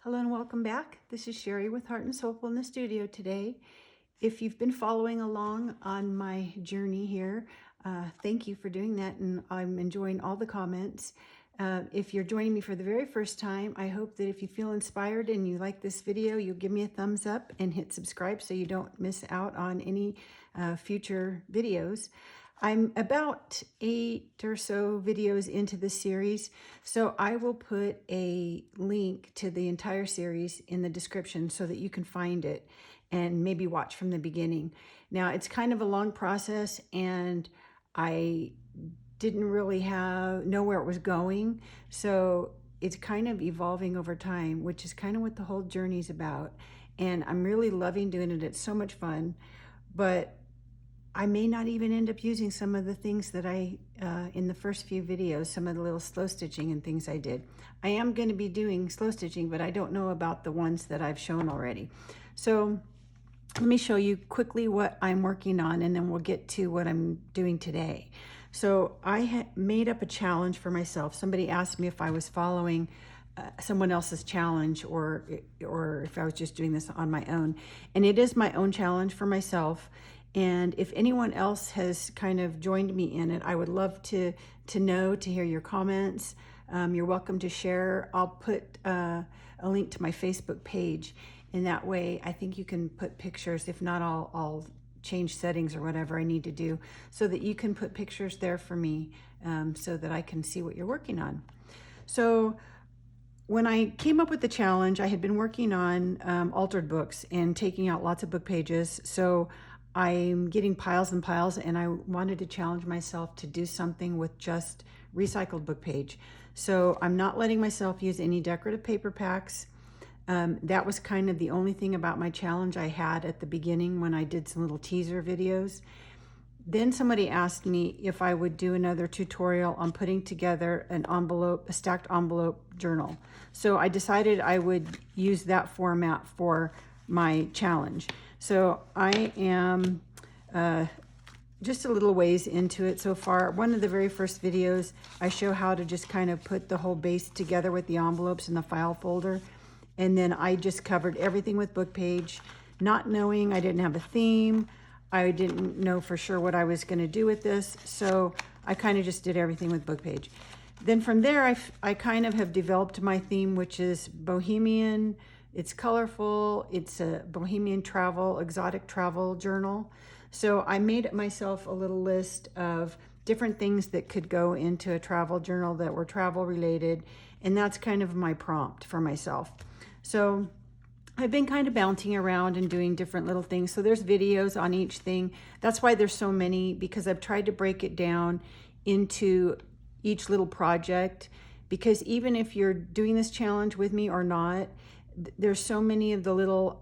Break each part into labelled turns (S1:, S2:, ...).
S1: Hello and welcome back. This is Sherry with Heart and Soulful in the studio today. If you've been following along on my journey here, thank you for doing that, and I'm enjoying all the comments. If you're joining me for the very first time, I hope that if you feel inspired and you like this video, you'll give me a thumbs up and hit subscribe so you don't miss out on any future videos. I'm about 8 or so videos into this series, so I will put a link to the entire series in the description so that you can find it and maybe watch from the beginning. Now, it's kind of a long process, and I didn't really know where it was going, so it's kind of evolving over time, which is kind of what the whole journey's about. And I'm really loving doing it. It's so much fun, but I may not even end up using some of the things that I, in the first few videos, some of the little slow stitching and things I did. I am going to be doing slow stitching, but I don't know about the ones that I've shown already. So let me show you quickly what I'm working on, and then we'll get to what I'm doing today. So I made up a challenge for myself. Somebody asked me if I was following someone else's challenge or if I was just doing this on my own. And it is my own challenge for myself. And if anyone else has kind of joined me in it, I would love to hear your comments. You're welcome to share. I'll put a link to my Facebook page, and that way I think you can put pictures. If not, I'll change settings or whatever I need to do so that you can put pictures there for me, so that I can see what you're working on. So when I came up with the challenge, I had been working on altered books and taking out lots of book pages. So I'm getting piles and piles, and I wanted to challenge myself to do something with just recycled book page. So I'm not letting myself use any decorative paper packs. That was kind of the only thing about my challenge I had at the beginning when I did some little teaser videos. Then somebody asked me if I would do another tutorial on putting together a stacked envelope journal. So I decided I would use that format for my challenge. So I am just a little ways into it so far. One of the very first videos, I show how to just kind of put the whole base together with the envelopes in the file folder. And then I just covered everything with book page, not knowing I didn't have a theme. I didn't know for sure what I was going to do with this. So I kind of just did everything with book page. Then from there, I kind of have developed my theme, which is bohemian. It's colorful. It's a bohemian travel, exotic travel journal. So I made myself a little list of different things that could go into a travel journal that were travel related. And that's kind of my prompt for myself. So I've been kind of bouncing around and doing different little things. So there's videos on each thing. That's why there's so many, because I've tried to break it down into each little project. Because even if you're doing this challenge with me or not, there's so many of the little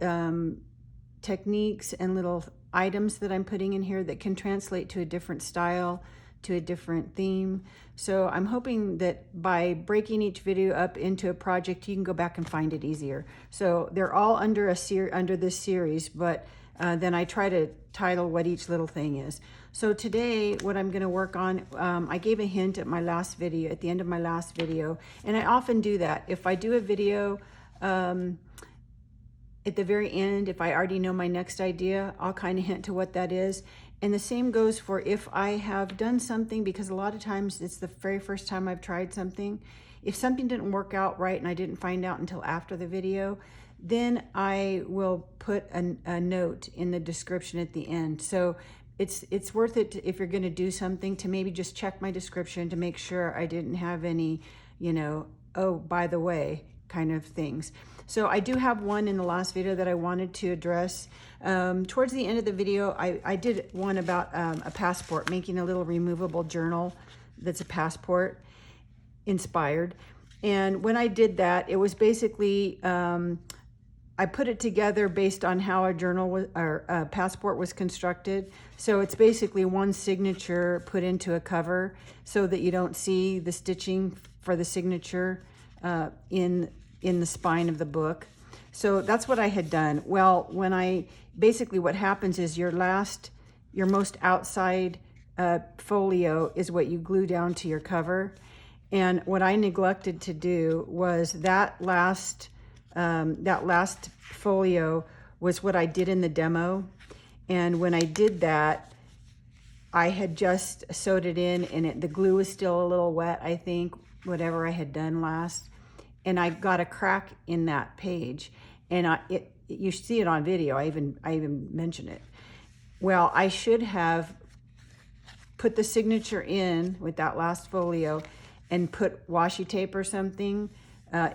S1: techniques and little items that I'm putting in here that can translate to a different style, to a different theme. So I'm hoping that by breaking each video up into a project, you can go back and find it easier. So they're all under this series, but then I try to title what each little thing is. So today, what I'm going to work on, I gave a hint at my last video, at the end of my last video, and I often do that. If I do a video at the very end, if I already know my next idea, I'll kind of hint to what that is. And the same goes for if I have done something, because a lot of times it's the very first time I've tried something. If something didn't work out right and I didn't find out until after the video, then I will put a note in the description at the end. So it's worth it if you're going to do something to maybe just check my description to make sure I didn't have any, oh, by the way, kind of things. So I do have one in the last video that I wanted to address. Towards the end of the video, I did one about a passport, making a little removable journal that's a passport inspired. And when I did that, it was basically, I put it together based on how a journal was, or a passport was constructed. So it's basically one signature put into a cover so that you don't see the stitching for the signature in the spine of the book. So that's what I had done. Well, what happens is your most outside folio is what you glue down to your cover. And what I neglected to do was that last that last folio was what I did in the demo. And when I did that, I had just sewed it in, and the glue was still a little wet, I think, whatever I had done last. And I got a crack in that page, and you see it on video. I even mention it. Well, I should have put the signature in with that last folio and put washi tape or something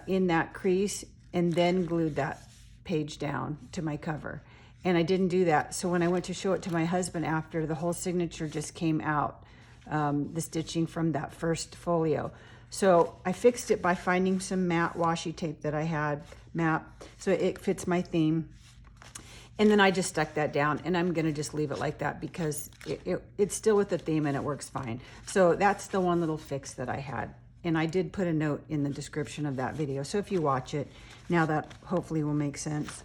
S1: in that crease, and then glued that page down to my cover. And I didn't do that. So when I went to show it to my husband after, the whole signature just came out, the stitching from that first folio. So I fixed it by finding some matte washi tape that I had, so it fits my theme. And then I just stuck that down, and I'm gonna just leave it like that because it's still with the theme and it works fine. So that's the one little fix that I had. And I did put a note in the description of that video. So if you watch it, now that hopefully will make sense.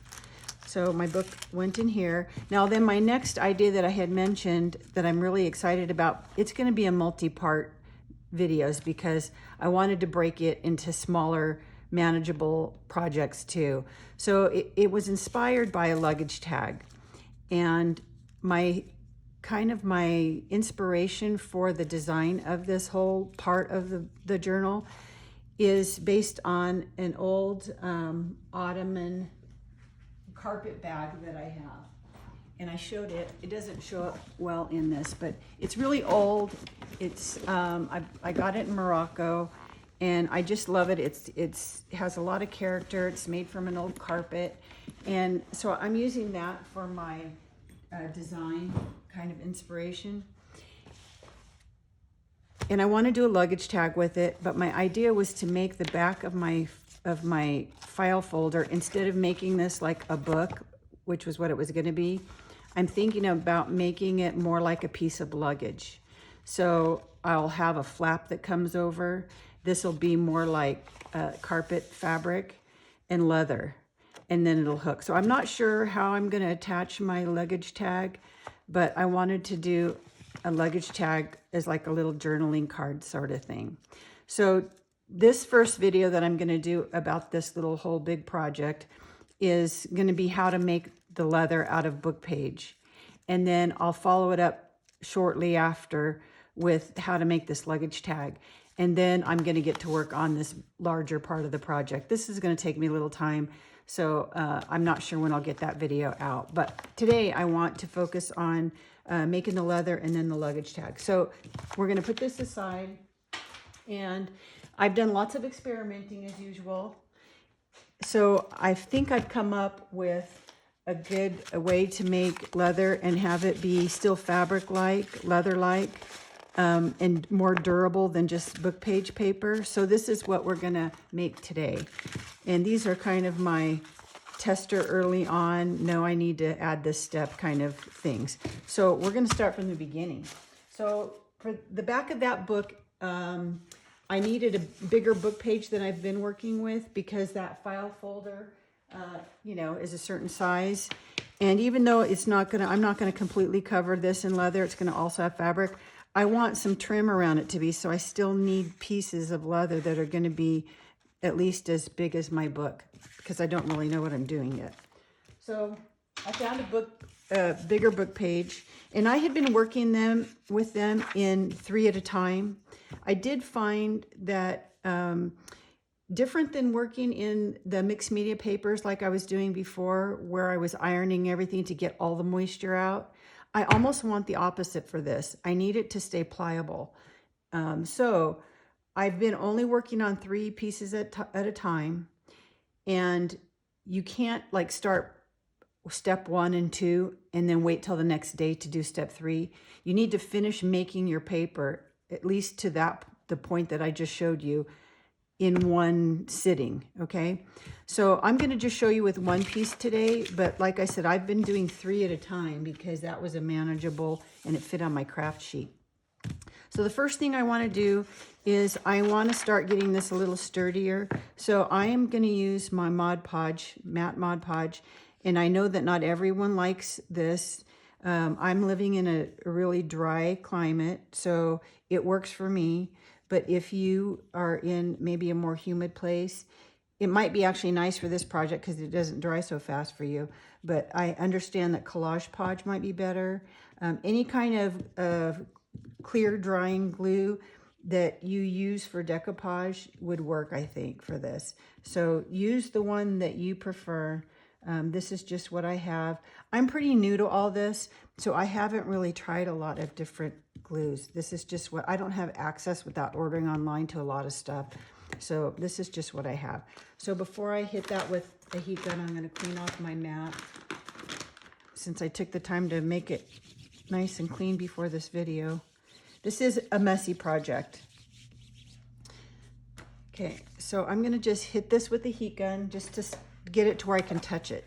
S1: So my book went in here. Now then, my next idea that I had mentioned that I'm really excited about, it's gonna be a multi-part videos because I wanted to break it into smaller, manageable projects too. So it was inspired by a luggage tag. And my inspiration for the design of this whole part of the journal is based on an old Ottoman carpet bag that I have. And I showed it. It doesn't show up well in this, but it's really old. It's I got it in Morocco, and I just love it. It has a lot of character. It's made from an old carpet, and so I'm using that for my design kind of inspiration. And I want to do a luggage tag with it, but my idea was to make the back of my file folder, instead of making this like a book, which was what it was going to be, I'm thinking about making it more like a piece of luggage. So I'll have a flap that comes over. This will be more like carpet fabric and leather, and then it'll hook. So I'm not sure how I'm going to attach my luggage tag, but I wanted to do a luggage tag as like a little journaling card sort of thing. So this first video that I'm going to do about this little whole big project is going to be how to make the leather out of book page. And then I'll follow it up shortly after with how to make this luggage tag. And then I'm going to get to work on this larger part of the project. This is going to take me a little time, so I'm not sure when I'll get that video out. But today I want to focus on making the leather and then the luggage tag. So we're going to put this aside, and I've done lots of experimenting as usual. So I think I've come up with a way to make leather and have it be still fabric-like, leather-like, and more durable than just book page paper. So this is what we're gonna make today. And these are kind of my tester early on. No, I need to add this step kind of things. So we're gonna start from the beginning. So for the back of that book, I needed a bigger book page than I've been working with because that file folder, is a certain size. And even though I'm not gonna completely cover this in leather, it's gonna also have fabric. I want some trim around it to be, so I still need pieces of leather that are gonna be at least as big as my book, because I don't really know what I'm doing yet. So I found a bigger book page, and I had been working with them in 3 at a time. I did find that different than working in the mixed media papers like I was doing before, where I was ironing everything to get all the moisture out. I almost want the opposite for this. I need it to stay pliable. So I've been only working on 3 pieces at a time, and you can't like start step 1 and 2 and then wait till the next day to do step 3. You need to finish making your paper at least to the point that I just showed you in one sitting, okay? So I'm gonna just show you with 1 piece today, but like I said, I've been doing 3 at a time because that was a manageable and it fit on my craft sheet. So the first thing I wanna do is I wanna start getting this a little sturdier. So I am gonna use my Mod Podge, matte Mod Podge, and I know that not everyone likes this. I'm living in a really dry climate, so it works for me. But if you are in maybe a more humid place, it might be actually nice for this project because it doesn't dry so fast for you, but I understand that Collage Podge might be better. Any kind of clear drying glue that you use for decoupage would work, I think, for this. So use the one that you prefer. This is just what I have. I'm pretty new to all this, so I haven't really tried a lot of different glues. This is just what I don't have access without ordering online to a lot of stuff. So this is just what I have. So before I hit that with a heat gun, I'm going to clean off my mat, since I took the time to make it nice and clean before this video. This is a messy project. Okay, so I'm going to just hit this with the heat gun just to get it to where I can touch it.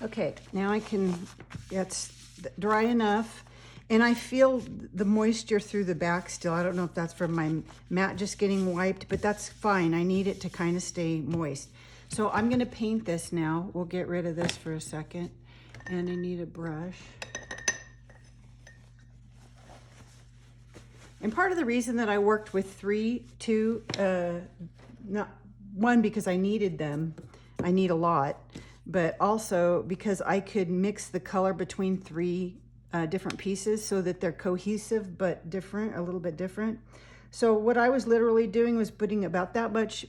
S1: Okay, now I can, it's dry enough, and I feel the moisture through the back still. I don't know if that's from my mat just getting wiped, but that's fine. I need it to kind of stay moist. So I'm gonna paint this now. We'll get rid of this for a second, and I need a brush. And part of the reason that I worked with not one, because I needed them. I need a lot. But also because I could mix the color between three different pieces so that they're cohesive but different, a little bit different. So what I was literally doing was putting about that much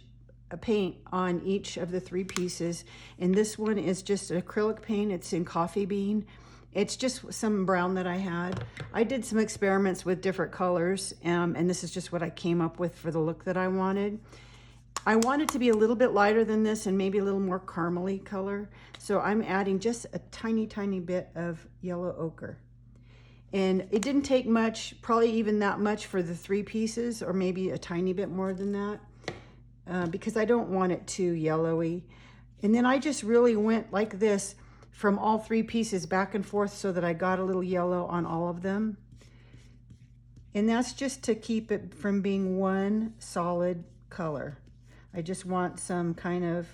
S1: paint on each of the three pieces. And this one is just acrylic paint. It's in coffee bean. It's just some brown that I had. I did some experiments with different colors, and this is just what I came up with for the look that I wanted. I want it to be a little bit lighter than this and maybe a little more caramely color. So I'm adding just a tiny, tiny bit of yellow ochre. And it didn't take much, probably even that much for the three pieces, or maybe a tiny bit more than that, because I don't want it too yellowy. And then I just really went like this from all three pieces back and forth so that I got a little yellow on all of them. And that's just to keep it from being one solid color. I just want some kind of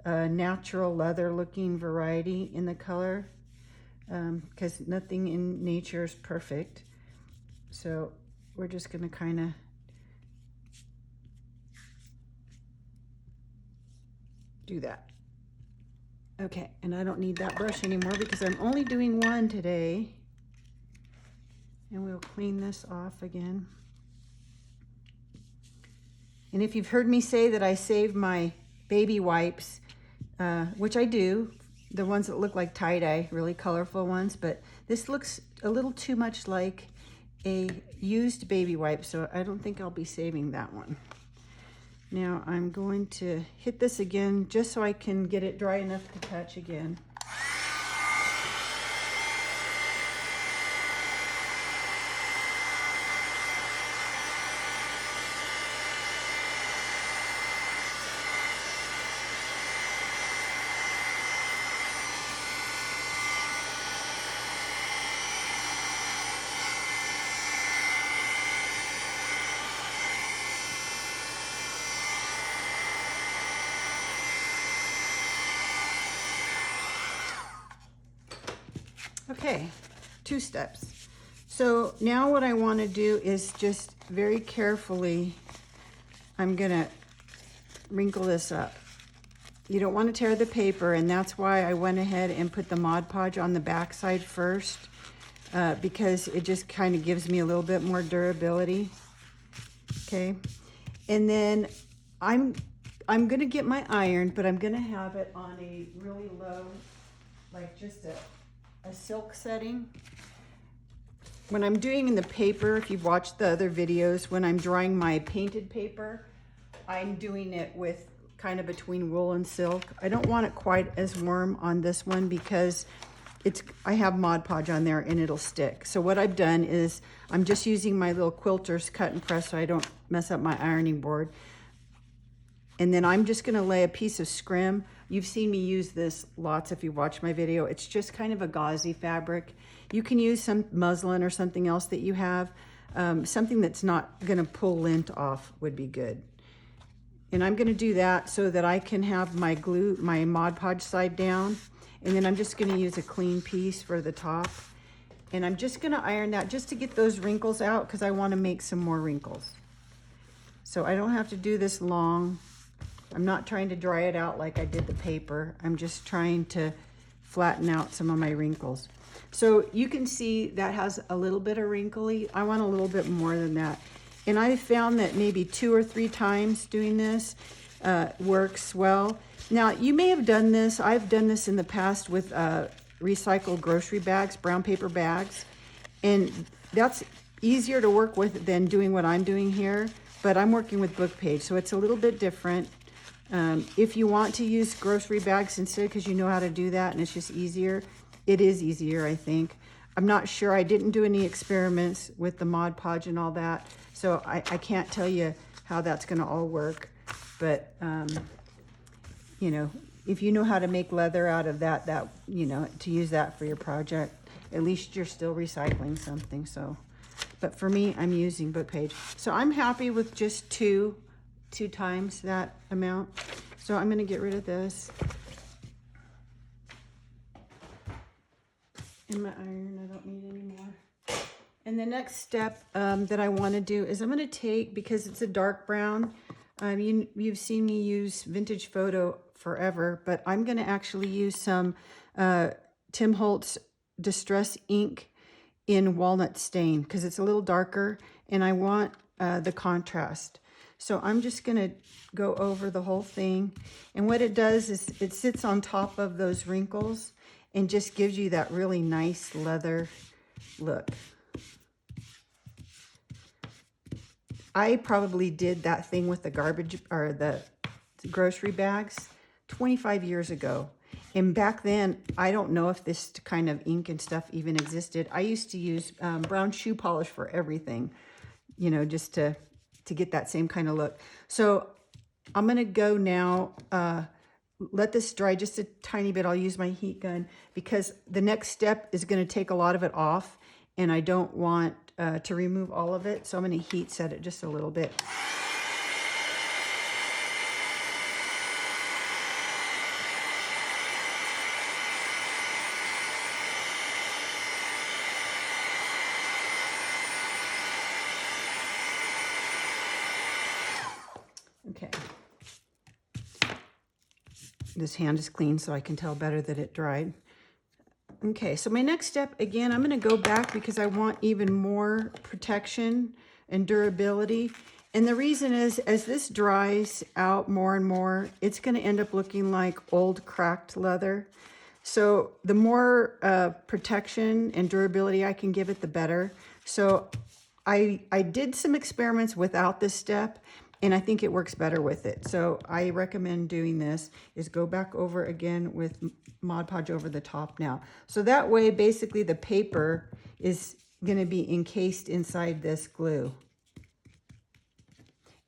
S1: natural leather looking variety in the color, because nothing in nature is perfect. So we're just going to kind of do that. Okay, and I don't need that brush anymore because I'm only doing one today. And we'll clean this off again. And if you've heard me say that I save my baby wipes, which I do, the ones that look like tie-dye, really colorful ones, but this looks a little too much like a used baby wipe, so I don't think I'll be saving that one. Now I'm going to hit this again just so I can get it dry enough to touch again. Okay, 2 steps. So now what I want to do is just very carefully, I'm gonna wrinkle this up. You don't want to tear the paper, and that's why I went ahead and put the Mod Podge on the back side first, because it just kind of gives me a little bit more durability. Okay, and then I'm gonna get my iron, but I'm gonna have it on a really low, like just a silk setting. When I'm doing in the paper, if you've watched the other videos, when I'm drying my painted paper, I'm doing it with kind of between wool and silk. I don't want it quite as warm on this one because I have Mod Podge on there and it'll stick. So what I've done is I'm just using my little quilters cut and press so I don't mess up my ironing board. And then I'm just gonna lay a piece of scrim. You've seen me use this lots if you watch my video. It's just kind of a gauzy fabric. You can use some muslin or something else that you have. Something that's not gonna pull lint off would be good. And I'm gonna do that so that I can have my Mod Podge side down. And then I'm just gonna use a clean piece for the top. And I'm just gonna iron that just to get those wrinkles out because I wanna make some more wrinkles. So I don't have to do this long. I'm not trying to dry it out like I did the paper. I'm just trying to flatten out some of my wrinkles. So you can see that has a little bit of wrinkly. I want a little bit more than that. And I found that maybe 2 or 3 times doing this works well. Now, you may have done this. I've done this in the past with recycled grocery bags, brown paper bags. And that's easier to work with than doing what I'm doing here. But I'm working with book page, so it's a little bit different. If you want to use grocery bags instead because you know how to do that and it's just easier, it is easier, I think. I'm not sure. I didn't do any experiments with the Mod Podge and all that, so I can't tell you how that's going to all work. But, you know, if you know how to make leather out of that, you know, to use that for your project, at least you're still recycling something. So, but for me, I'm using book page. So I'm happy with just two times that amount. So I'm going to get rid of this. And my iron, I don't need any more. And the next step that I want to do is I'm going to take, because it's a dark brown, you've seen me use Vintage Photo forever, but I'm going to actually use some Tim Holtz Distress ink in walnut stain because it's a little darker and I want the contrast. So I'm just going to go over the whole thing. And what it does is it sits on top of those wrinkles and just gives you that really nice leather look. I probably did that thing with the garbage or the grocery bags 25 years ago. And back then, I don't know if this kind of ink and stuff even existed. I used to use brown shoe polish for everything, you know, just to get that same kind of look. So I'm going to go now, let this dry just a tiny bit. I'll use my heat gun because the next step is going to take a lot of it off and I don't want to remove all of it. So I'm going to heat set it just a little bit. Okay. This hand is clean so I can tell better that it dried. Okay, so my next step, again, I'm going to go back because I want even more protection and durability. And the reason is, as this dries out more and more, it's going to end up looking like old cracked leather. So the more protection and durability I can give it, the better. So I did some experiments without this step, and I think it works better with it. So I recommend doing this, is go back over again with Mod Podge over the top now. So that way, basically the paper is gonna be encased inside this glue.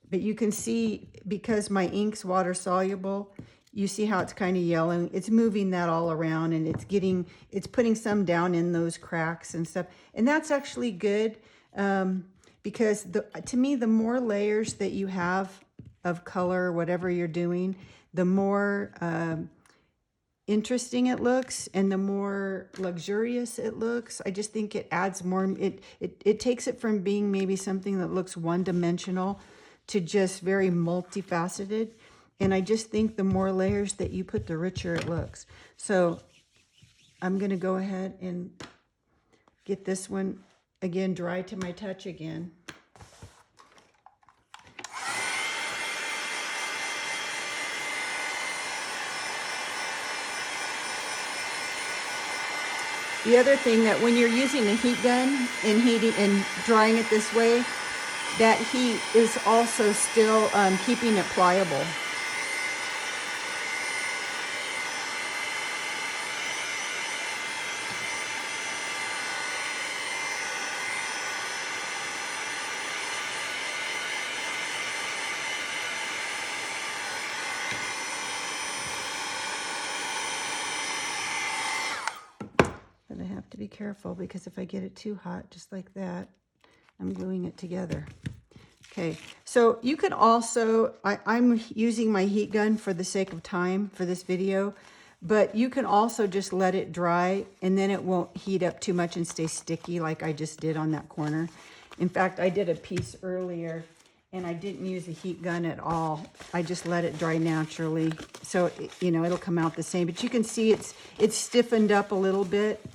S1: But you can see, because my ink's water soluble, you see how it's kind of yellow. It's moving that all around and it's putting some down in those cracks and stuff. And that's actually good. Because to me, the more layers that you have of color, whatever you're doing, the more interesting it looks and the more luxurious it looks. I just think it adds more, it takes it from being maybe something that looks one-dimensional to just very multifaceted. And I just think the more layers that you put, the richer it looks. So I'm gonna go ahead and get this one again, dry to my touch again. The other thing, that when you're using a heat gun and heating and drying it this way, that heat is also still keeping it pliable. be careful because if I get it too hot, just like that, I'm gluing it together. Okay, so you could also, I'm using my heat gun for the sake of time for this video, but you can also just let it dry and then it won't heat up too much and stay sticky like I just did on that corner. In fact, I did a piece earlier and I didn't use a heat gun at all. I just let it dry naturally. So, you know, it'll come out the same, but you can see it's stiffened up a little bit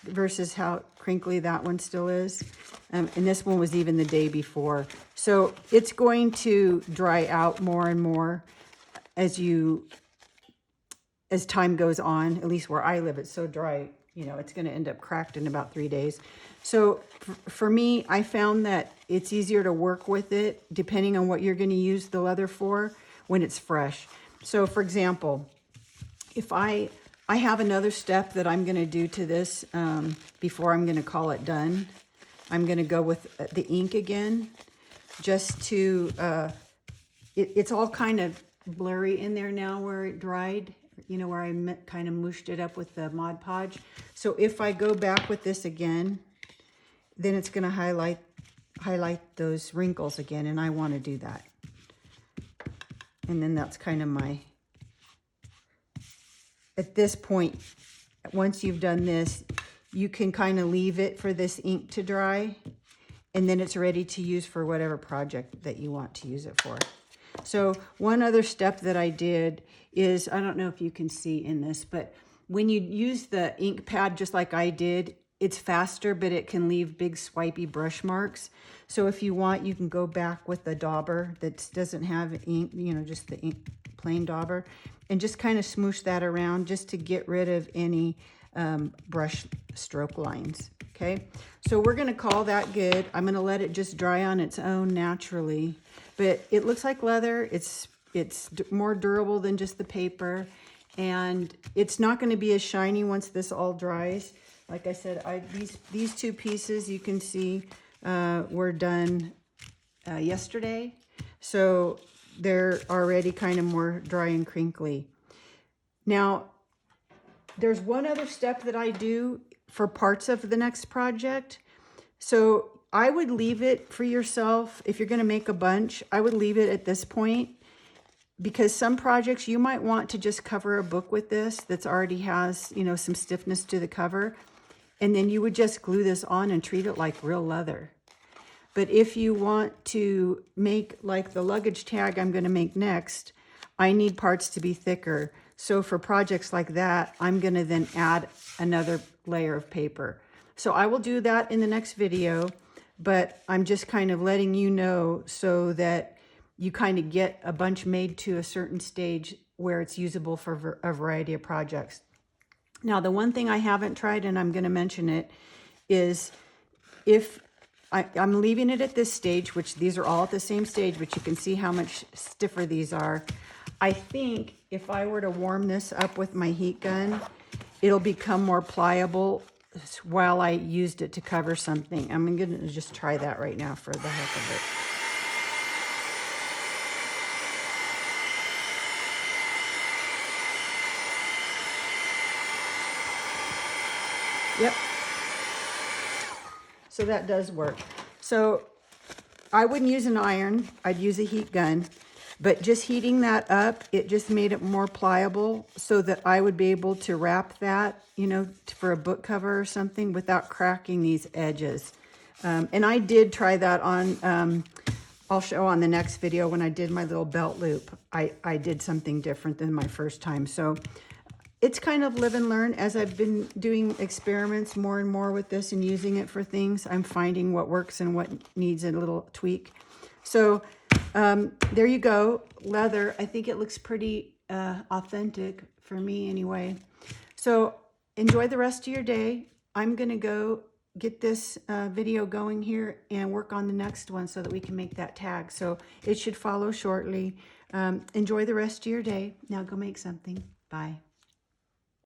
S1: versus how crinkly that one still is. And this one was even the day before. So it's going to dry out more and more as time goes on. At least where I live, it's so dry, you know, it's going to end up cracked in about 3 days. So for me, I found that it's easier to work with it depending on what you're going to use the leather for when it's fresh. So for example, if I have another step that I'm going to do to this before I'm going to call it done. I'm going to go with the ink again, just to, it's all kind of blurry in there now where it dried, you know, where I kind of mooshed it up with the Mod Podge. So if I go back with this again, then it's going to highlight those wrinkles again, and I want to do that. And then that's kind of my, at this point, once you've done this, you can kind of leave it for this ink to dry, and then it's ready to use for whatever project that you want to use it for. So one other step that I did is, I don't know if you can see in this, but when you use the ink pad just like I did, it's faster, but it can leave big swipey brush marks. So if you want, you can go back with the dauber that doesn't have ink, you know, just the ink, plain dauber, and just kind of smoosh that around just to get rid of any brush stroke lines. Okay, so we're going to call that good. I'm going to let it just dry on its own naturally, but it looks like leather. It's more durable than just the paper, and it's not going to be as shiny once this all dries. Like I said, these two pieces you can see were done yesterday, so they're already kind of more dry and crinkly. Now, there's one other step that I do for parts of the next project. So I would leave it for yourself. If you're going to make a bunch, I would leave it at this point, because some projects you might want to just cover a book with this that's already has, you know, some stiffness to the cover. And then you would just glue this on and treat it like real leather. But if you want to make like the luggage tag I'm going to make next, I need parts to be thicker. So for projects like that, I'm going to then add another layer of paper. So I will do that in the next video, but I'm just kind of letting you know so that you kind of get a bunch made to a certain stage where it's usable for a variety of projects. Now, the one thing I haven't tried, and I'm going to mention it, is if I'm leaving it at this stage, which these are all at the same stage, but you can see how much stiffer these are. I think if I were to warm this up with my heat gun, it'll become more pliable while I used it to cover something. I'm going to just try that right now for the heck of it. Yep. So that does work. So I wouldn't use an iron. I'd use a heat gun. But just heating that up, it just made it more pliable so that I would be able to wrap that, you know, for a book cover or something without cracking these edges. And I did try that on, I'll show on the next video when I did my little belt loop. I did something different than my first time. So it's kind of live and learn. As I've been doing experiments more and more with this and using it for things, I'm finding what works and what needs a little tweak. So there you go, leather. I think it looks pretty authentic for me anyway. So enjoy the rest of your day. I'm gonna go get this video going here and work on the next one so that we can make that tag. So it should follow shortly. Enjoy the rest of your day. Now go make something. Bye.